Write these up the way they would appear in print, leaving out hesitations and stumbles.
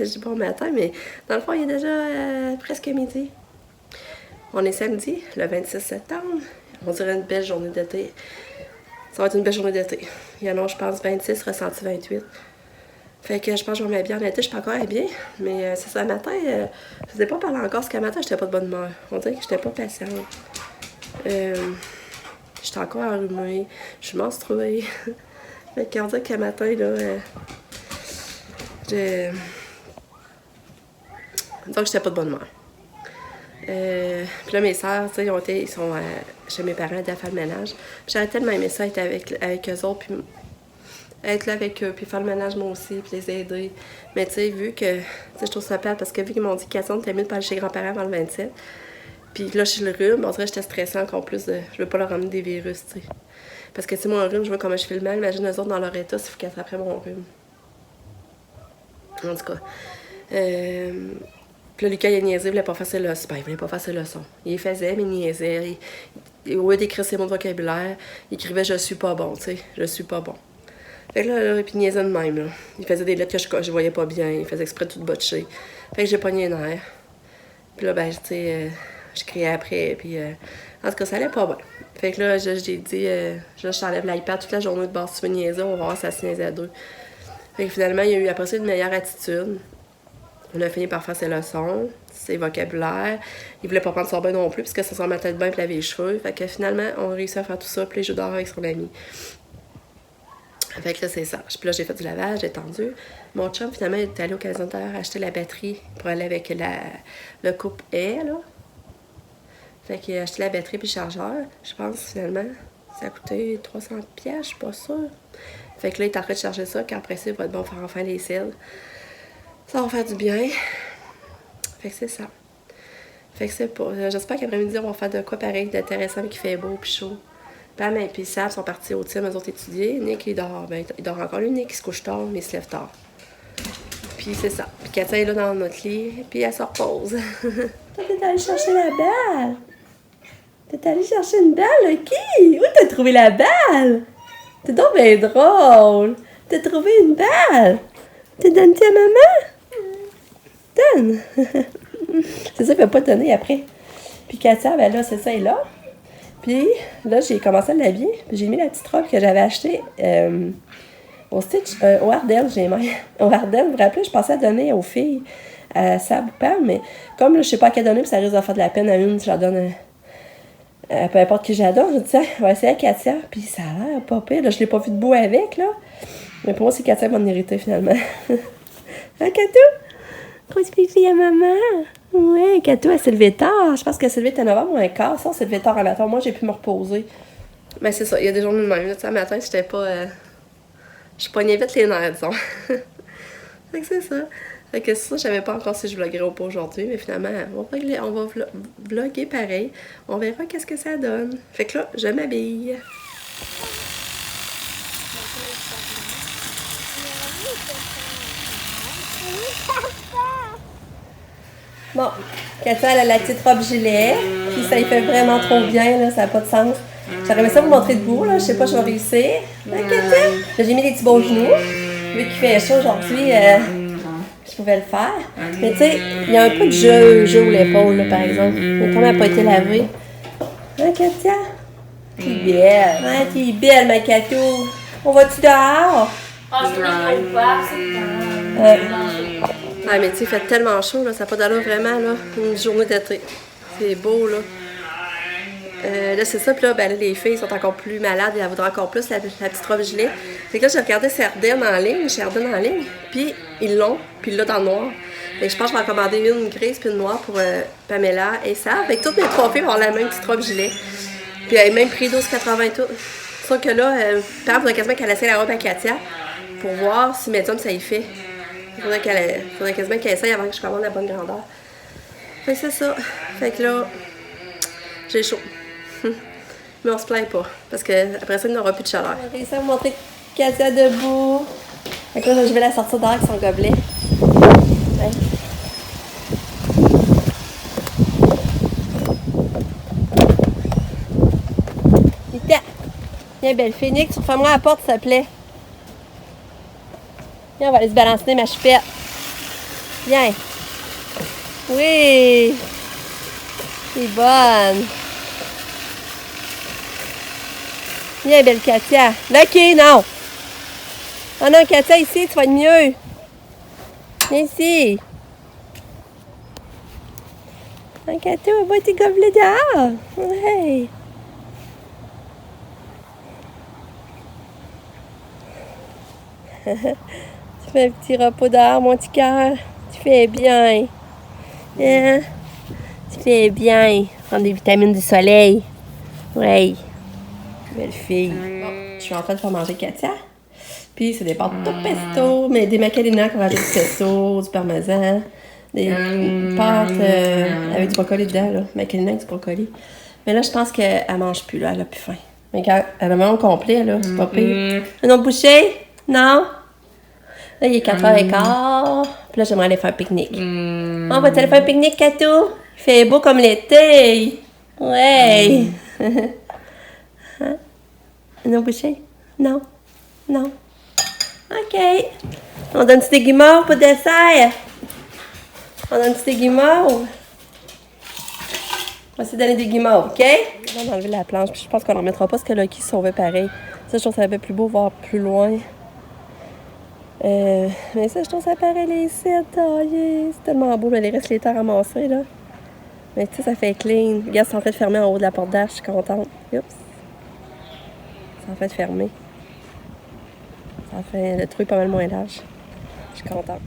Je dis bon matin, mais dans le fond, il est déjà presque midi. On est samedi, le 26 septembre. On dirait une belle journée d'été. Ça va être une belle journée d'été. Il y en a, je pense, 26, ressenti 28. Fait que je pense que je vais m'habiller en été. Je suis pas encore habillée. Mais c'est ça, le matin, je vous ai pas parlé encore, parce qu'à matin, j'étais pas de bonne humeur. On dirait que j'étais pas patiente. J'étais encore enrhumée. Je suis menstruée. Fait qu'on dirait qu'à matin, là, donc j'étais pas de bonne humeur. Puis là, mes sœurs, tu sais, ils sont chez mes parents à faire le ménage. Puis j'aurais tellement aimé ça, être avec eux autres, puis être là avec eux, puis faire le ménage moi aussi, puis les aider. Mais tu sais, vu que, tu sais, je trouve ça plate, parce que vu qu'ils m'ont dit qu'Assane, t'as mieux de pas aller chez les grands-parents avant le 27. Puis là, je le rhume, on dirait que j'étais stressée encore plus je veux pas leur ramener des virus, tu sais. Parce que si mon rhume, je vois comment je fais le mal, imagine eux autres dans leur état, s'il faut qu'ils attrapent mon rhume. En tout cas. Puis là, Lucas, il a niaisé, il voulait pas faire ses leçons. Ben, il voulait pas faire ses leçons. Il les faisait, mais il niaisait. Au lieu d'écrire ses mots de vocabulaire, il écrivait « je suis pas bon », tu sais, « je suis pas bon ». Fait que là, puis il niaisait de même, là. Il faisait des lettres que je voyais pas bien, il faisait exprès de tout botcher. Fait que j'ai pogné les nerfs. Puis là, ben, tu sais, je criais après, puis en tout cas, ça allait pas bien. Fait que là, j'ai dit, je t'enlève l'iPad toute la journée de bord, si tu veux niaiser, on va voir si ça se niaise à deux. Fait que finalement, il y a eu après ça une meilleure attitude. On a fini par faire ses leçons, ses vocabulaires. Il voulait pas prendre son bain non plus, parce que ça s'en mettait de bain et laver les cheveux. Fait que finalement, on a réussi à faire tout ça, puis je joue dehors avec son ami. Fait que là, c'est ça. Puis là, j'ai fait du lavage, j'ai tendu. Mon chum, finalement, il est allé au casinateur acheter la batterie pour aller avec le coupe E, là. Fait qu'il a acheté la batterie puis le chargeur. Je pense, finalement, ça a coûté 300$, je suis pas sûre. Fait que là, il est en train de charger ça, qu'après ça, il va être bon faire enfin les cils. Ça va faire du bien. Fait que c'est ça. Fait que c'est pas... J'espère qu'après-midi, on va faire de quoi pareil, d'intéressant, mais qui fait beau puis chaud. Pam et puis Sam sont partis au team, eux autres étudier. Nick, il dort. Ben, il dort encore. Lui, Nick, il se couche tard, mais il se lève tard. Puis c'est ça. Puis Katia est là dans notre lit, puis elle se repose. Toi, t'es allée chercher la balle. T'es allée chercher une balle, qui? Où t'as trouvé la balle? T'es donc bien drôle. T'as trouvé une balle. T'as donné à maman? Donne. C'est ça, il ne peut pas donner après. Puis Katia, ben là, c'est ça, elle est là. Puis là, j'ai commencé à l'habiller. Puis j'ai mis la petite robe que j'avais achetée au Stitch, au Ardell, j'ai mis. Au Ardell, vous vous rappelez, je pensais à donner aux filles à Sab ou Pam, mais comme là, je sais pas à quelle donner, puis ça risque de faire de la peine à une, je la donne peu importe qui j'adore, je dis ça, on va essayer à Katia. Puis ça a l'air pas pire. Là, je l'ai pas vu debout avec, là. Mais pour moi, c'est Katia qui m'en irrité finalement. Hein, Katou? Grosse pipi à maman. Ouais, Katou, elle s'est levée tard. Je pense qu'elle s'est levée à 9h moins quart. Ça, on s'est levée tard à matin. Moi, j'ai pu me reposer. Mais c'est ça, il y a des journées de même. Tu sais, à matin, j'étais pas... Je pognais vite les nerfs, disons. Fait que c'est ça. Fait que ça, je savais pas encore si je vloguerais ou pas aujourd'hui, mais finalement, on va vlogger pareil. On verra qu'est-ce que ça donne. Fait que là, je m'habille. Bon, Katia, elle a la petite robe gilet, puis ça y fait vraiment trop bien, là, ça n'a pas de sens. J'aurais aimé ça vous montrer debout, là, je sais pas si je vais réussir. Hein, Katia? J'ai mis des petits beaux genoux, vu qu'il fait chaud aujourd'hui, je pouvais le faire. Mais tu sais, il y a un peu de jeu ou l'épaule, là, par exemple. Mais comme elle n'a pas été lavée. Hein, Katia? T'es belle. Ouais, t'es belle, ma Katou. On va-tu dehors? Ah, je ne pas, c'est pas. Ah, mais tu sais, il fait tellement chaud, là, ça n'a pas d'allure vraiment, là, une journée d'été. C'est beau, là. Là, c'est ça, puis là, ben, là, les filles sont encore plus malades, elles voudraient encore plus la petite robe gilet. Fait que là, j'ai regardé Sardine en ligne, puis ils l'ont, puis ils l'ont dans le noir. Fait que je pense que je vais en commander une grise puis une noire pour Pamela et ça. Fait que toutes mes trois filles vont avoir la même petite robe gilet. Puis elle a même pris 12,80 tout. Sauf que là, Pam voudrait quasiment qu'elle essaie la robe à Katia pour voir si médium ça y fait. Il faudrait quasiment qu'elle essaye avant que je commande la bonne grandeur. Fait que c'est ça. Fait que là, j'ai chaud. Mais on se plaint pas, parce qu'après ça, il n'aura plus de chaleur. J'ai réussi à vous montrer Katia debout. Fait que là, je vais la sortir dehors avec son gobelet. Ouais. Viens, belle Phoenix, ferme-moi la porte, s'il te plaît. Viens, on va aller se balancer ma chupette. Viens. Oui. C'est bonne. Viens, belle Katia. Lucky, non. Oh non, Katia, ici, tu vas être mieux. Viens ici. Oh, Katia, on va tes gobelets dehors. Ouais. Tu fais un petit repos dehors, mon petit cœur. Tu fais bien. Hein? Tu fais bien. Prendre des vitamines du soleil. Oui. Belle fille. Bon, je suis en train de faire manger Katia. Puis c'est des pâtes au pesto, mais des macadamia qui ont rajouté du pesto, du parmesan, des pâtes avec du brocoli dedans, là. Macadamia avec du brocoli. Mais là, je pense qu'elle mange plus, là. Elle a plus faim. Mais quand elle a vraiment complet, là, c'est pas pire. Un autre bouchée? Non? Là, il est 4h15. Puis là, j'aimerais aller faire un pique-nique. On va aller faire un pique-nique, Katou? Il fait beau comme l'été. Ouais. Hein? Un autre bouchée? Non? Non? OK. On donne-tu des guimauves pour dessert? On donne-tu des guimauves? On va essayer de donner des guimauves, OK? On va enlever la planche, puis je pense qu'on n'en mettra pas parce que Lucky se sauvait pareil. Ça, je trouve ça un peu plus beau, voir plus loin. Mais ça, je trouve ça pareil, les sites taillés. C'est tellement beau, mais les restes les terres ramassés, là. Mais tu sais, ça fait clean. Regarde, c'est en fait de fermer en haut de la porte d'arche, je suis contente. Oups. C'est en fait de fermer. Ça fait le trou est pas mal moins large. Je suis contente.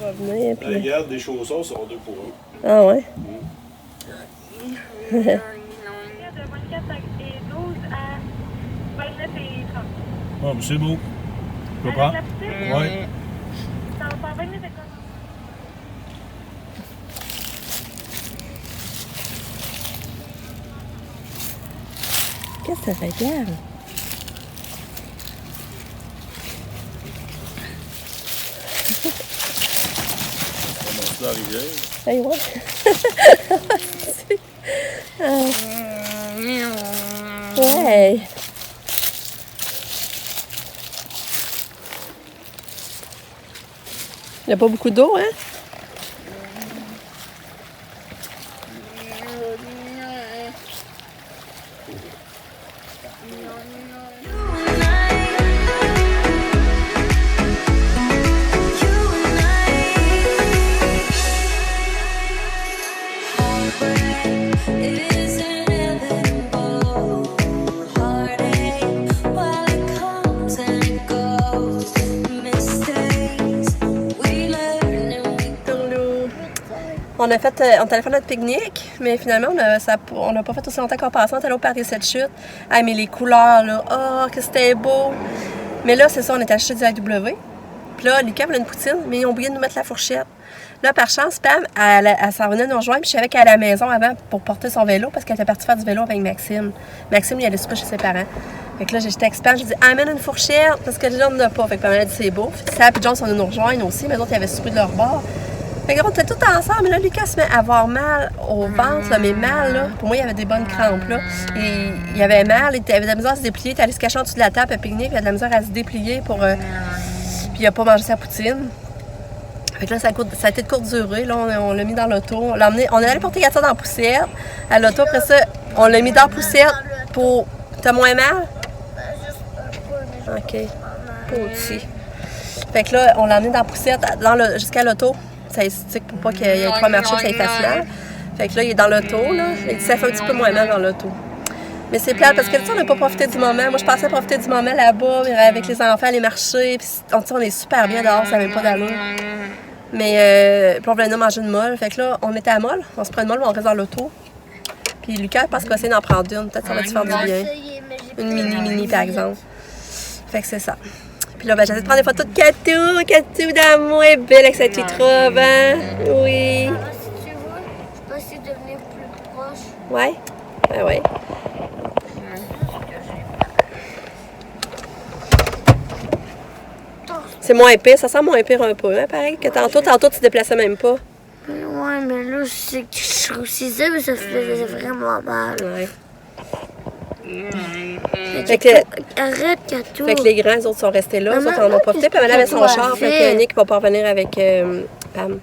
On va venir, puis... Regarde, des chaussons sont 2 pour 1. Ah ouais? De 24 et 12 à 29 et 30. Ah, mais c'est beau. Tu peux prendre? Oui. Ça va faire 29 et 30. Qu'est-ce que ça regarde? On va la rivière. Hey, ouais. Ouais. Il n'y a pas beaucoup d'eau, hein? On est allé faire notre pique-nique, mais finalement, on n'a pas fait aussi longtemps qu'on passait. On est allé au parc des 7 chutes. Ah, mais les couleurs, là, oh, que c'était beau! Mais là, c'est ça, on est acheté du AW. Puis là, Lucas voulait une poutine, mais ils ont oublié de nous mettre la fourchette. Là, par chance, Pam, elle s'en venait nous rejoindre, puis je savais qu'elle allait à la maison avant pour porter son vélo, parce qu'elle était partie faire du vélo avec Maxime. Maxime, il allait super chez ses parents. Fait que là, j'étais expert, j'ai dit « Amène une fourchette! » Parce que déjà, on n'en a pas. Fait que Pam, elle a dit « C'est beau. » Sam et John sont venus nous rejoindre aussi, mais d'autres, ils avaient souper de leur bord. Fait que on était tous ensemble, mais là, Lucas se met à avoir mal au ventre, là, mais mal, là. Pour moi, il y avait des bonnes crampes, là. Et il avait mal, il avait de la misère à se déplier, il allait se cacher en dessous de la table à pique-nique, il avait de la misère à se déplier pour... Puis il n'a pas mangé sa poutine. Fait que là, ça a été de courte durée, là, on l'a mis dans l'auto, on l'a emmené, on est allé porter Katia dans la poussière, à l'auto, après ça, on l'a mis dans la poussière pour... T'as moins mal? OK. Pas aussi. Fait que là, on l'a emmené dans la poussière jusqu'à l'auto. Pour pas qu'il y ait trop marché, que ça ait fait mal. Fait que là, il est dans l'auto, là. Et ça fait un petit peu moins mal dans l'auto. Mais c'est plate parce que, tu sais, on n'a pas profité du moment. Moi, je pensais profiter du moment là-bas, avec les enfants, aller marcher. Puis, on est super bien dehors, ça n'a même pas d'allure. Mais, puis on voulait manger une molle. Fait que là, on était à molle. On se prend une molle, mais on reste dans l'auto. Puis Lucas, parce qu'il va essayer d'en prendre une. Peut-être que ça va te faire du bien. Une mini, par exemple. Fait que c'est ça. Puis là, ben, j'essaie de prendre des photos de Katou. Katou d'amour est belle avec sa petite robe, hein? Oui. Alors, si tu veux, je peux essayer de venir plus proche. Ouais? Ben ouais. C'est moins pire, ça sent moins pire un peu, hein, pareil, que tantôt tu te déplaçais même pas. Ouais, mais là, je sais que je réussissais, mais ça faisait vraiment mal. Ouais. Fait que, Arrête, Kato. fait que les grands, les autres sont restés là, les Maman, autres en ont profité. Puis elle avait son qu'est-ce que char, tu fait fais? que Nick va pas revenir avec Pam.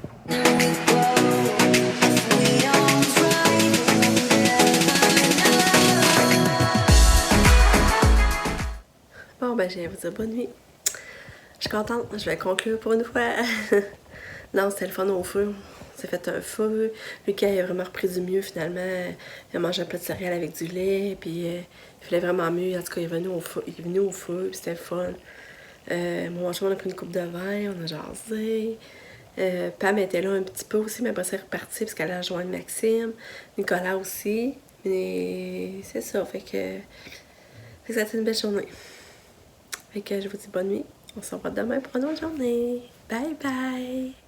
Bon, ben, je vais vous dire bonne nuit. Je suis contente, je vais conclure pour une fois. Non, c'était le fun au feu. On s'est fait un feu. Lucas il a vraiment repris du mieux finalement. Il a mangé un plat de céréales avec du lait, puis il fallait vraiment mieux. En tout cas, il est venu au feu, puis c'était le fun. Moi, on a pris une coupe de vin, on a jasé. Pam était là un petit peu aussi, mais après c'est reparti parce qu'elle a rejoint Maxime. Nicolas aussi. Mais c'est ça, fait que ça a été une belle journée. Fait que je vous dis bonne nuit. On se revoit demain pour une autre journée. Bye bye!